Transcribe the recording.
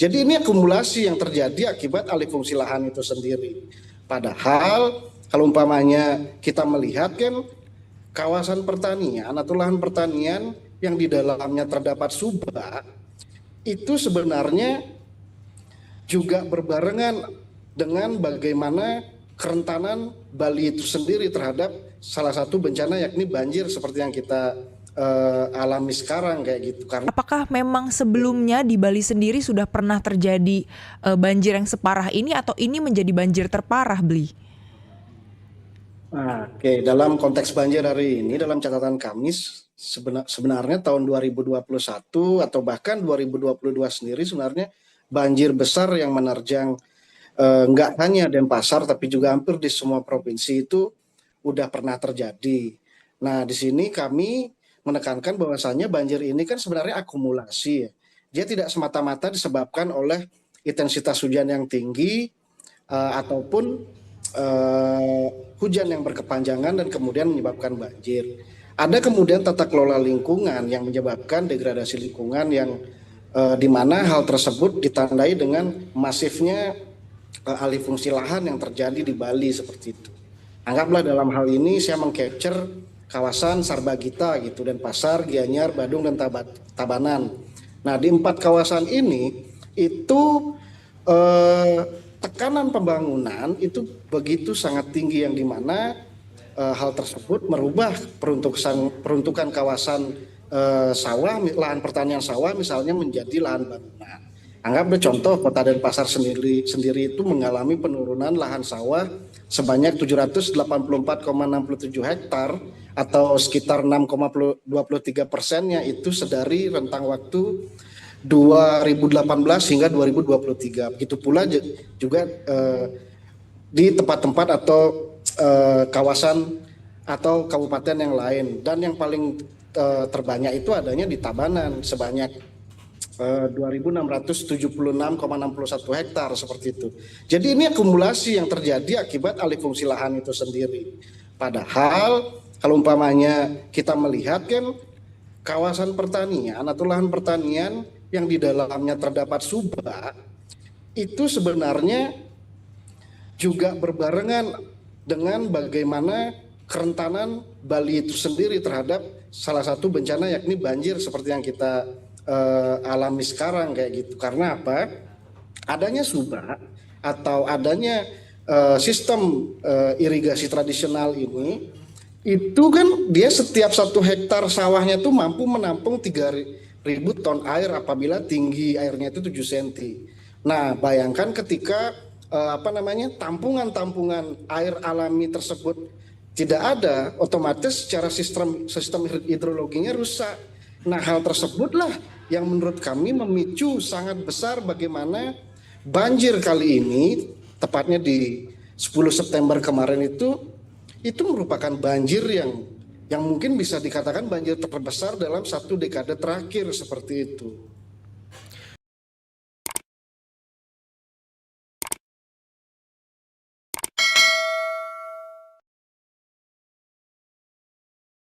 Jadi ini akumulasi yang terjadi akibat alih fungsi lahan itu sendiri. Padahal kalau umpamanya kita melihat kan kawasan pertanian atau lahan pertanian yang di dalamnya terdapat subak itu sebenarnya juga berbarengan dengan bagaimana kerentanan Bali itu sendiri terhadap salah satu bencana yakni banjir seperti yang kita alami sekarang kayak gitu. Karena Apakah memang sebelumnya di Bali sendiri sudah pernah terjadi banjir yang separah ini atau ini menjadi banjir terparah, Bli? Oke, dalam konteks banjir hari ini, dalam catatan kami sebenarnya tahun 2021 atau bahkan 2022 sendiri sebenarnya banjir besar yang menerjang nggak hanya Denpasar tapi juga hampir di semua provinsi itu udah pernah terjadi. Nah, di sini kami menekankan bahwasannya banjir ini kan sebenarnya akumulasi ya. Dia tidak semata-mata disebabkan oleh intensitas hujan yang tinggi ataupun hujan yang berkepanjangan dan kemudian menyebabkan banjir. Ada kemudian tata kelola lingkungan yang menyebabkan degradasi lingkungan yang di mana hal tersebut ditandai dengan masifnya alih fungsi lahan yang terjadi di Bali seperti itu. Anggaplah dalam hal ini saya mengcapture kawasan Sarbagita gitu, Denpasar, Gianyar, Badung dan Tabanan. Nah, di 4 kawasan ini itu tekanan pembangunan itu begitu sangat tinggi yang dimana hal tersebut merubah peruntukan kawasan sawah, lahan pertanian sawah misalnya menjadi lahan bangunan. Anggaplah contoh Kota Denpasar sendiri itu mengalami penurunan lahan sawah sebanyak 784,67 hektar atau sekitar 6,23%-nya itu sedari rentang waktu 2018 hingga 2023. Begitu pula juga di tempat-tempat atau kawasan atau kabupaten yang lain. Dan yang paling terbanyak itu adanya di Tabanan sebanyak 2.676,61 hektar seperti itu. Jadi ini akumulasi yang terjadi akibat alih fungsi lahan itu sendiri. Padahal kalau umpamanya kita melihat kan kawasan pertanian atau lahan pertanian yang di dalamnya terdapat subak itu sebenarnya juga berbarengan dengan bagaimana kerentanan Bali itu sendiri terhadap salah satu bencana yakni banjir seperti yang kita alami sekarang kayak gitu. Karena apa? Adanya subak atau adanya sistem irigasi tradisional ini itu kan dia setiap 1 hektar sawahnya tuh mampu menampung 3.000 ton air apabila tinggi airnya itu 7 cm. Nah, bayangkan ketika tampungan air alami tersebut tidak ada, otomatis secara sistem hidrologinya rusak. Nah, hal tersebutlah yang menurut kami memicu sangat besar bagaimana banjir kali ini, tepatnya di 10 September kemarin itu merupakan banjir yang mungkin bisa dikatakan banjir terbesar dalam 1 dekade terakhir seperti itu.